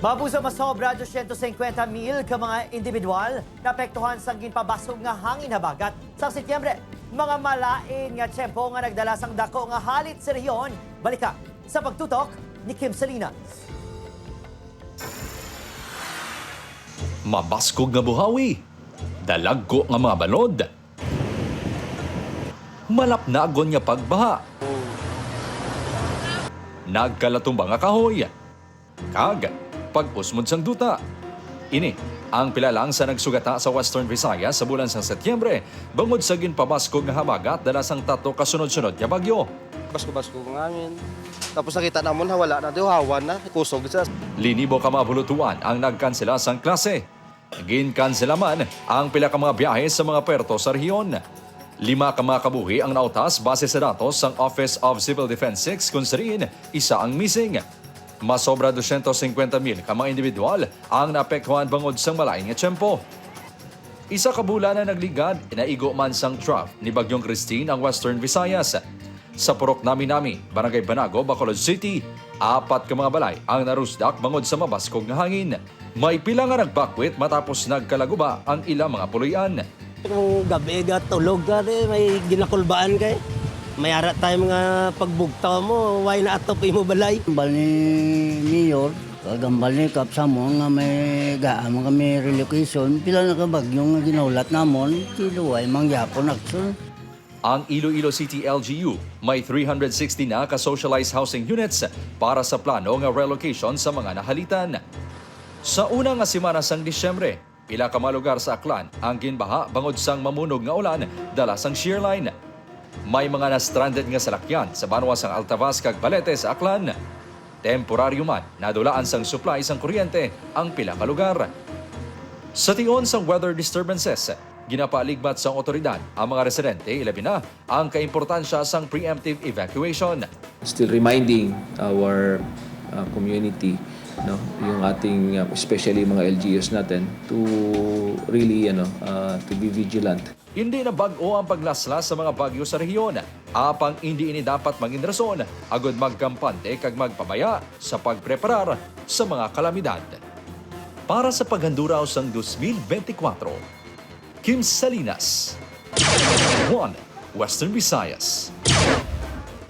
Mabusa masobra 250,000 ka mga individual naapektuhan sa ginpabasog nga hangin habagat sa Setyembre. Mga malain nga tiyempo nga nagdala sang dako nga halit sa rehiyon. Balika sa pagtutok ni Kim Salinas. Mabaskog nga buhawi, dalagko nga mga balod, malapnagon nga pagbaha, nagkalatumba nga kahoy, kag pag-usmod sang duta. Ini ang pila lang sa nagsugata sa Western Visayas sa bulan sang Setyembre bangod sa ginpabaskog nga habagat dala sang tato kasunod-sunod nga bagyo. Basko-basko ng amin. Tapos nakita namon wala na, hawan na, kusog sa. Linibo ka mga bulutuan ang nagkansela sang klase. Ginkansela man ang pila ka mga biyahe sa mga puerto sa rehiyon. 5 ka mga kabuhi ang nautas base sa datos sang Office of Civil Defense 6 kung sariin isa ang missing. Masobra 250,000 ka mga individual ang naapektuhan bangod sang malain nga tiyempo. Isa ka bulan na nagligad, naigo man sang trough ni Bagyong Christine ang Western Visayas. Sa Purok Nami-Nami, Barangay Banago, Bacolod City, 4 ka mga balay ang narusdak bangod sa mabaskog nga hangin. May pila nga nagbakwit matapos nagkalaguba ang ilang mga puluyan. Kung gabi ka, tulog ka, may ginakulbaan kay. May arat tayo mga pagbugtaw mo, why na atop mo balay? Gambal ni Mayor, kagambal ni Kapsamo nga may gaam kami relocation, pila na kabagyong ginaulat namon, tiluay mangyapon action. Ang Iloilo City LGU may 360 na ka-socialized housing units para sa plano nga relocation sa mga nahalitan. Sa una nga semana sang Disyembre, pila ka mga lugar sa Aklan ang ginbaha bangod sang mamunog nga ulan dala sang shear line. May mga na-stranded nga salakyan sa banwa sang Altavas kag Balete sa Aklan. Temporaryo man, nadulaan sang supply sang kuryente ang pila ka lugar. Sa tion sang weather disturbances, ginapaligmat sang otoridad ang mga residente, ilabi na ang kaimportansya sang preemptive evacuation. Still reminding our community, no, yung ating especially mga LGUs natin to really to be vigilant. Hindi na bag-o ang paglaslas sa mga bagyo sa rehiyon. Apang hindi ini dapat maging rason agad magkampante kag magpabaya sa pagpreparar sa mga kalamidad. Para sa paghanduraw sang 2024, Kim Salinas, 1 Western Visayas.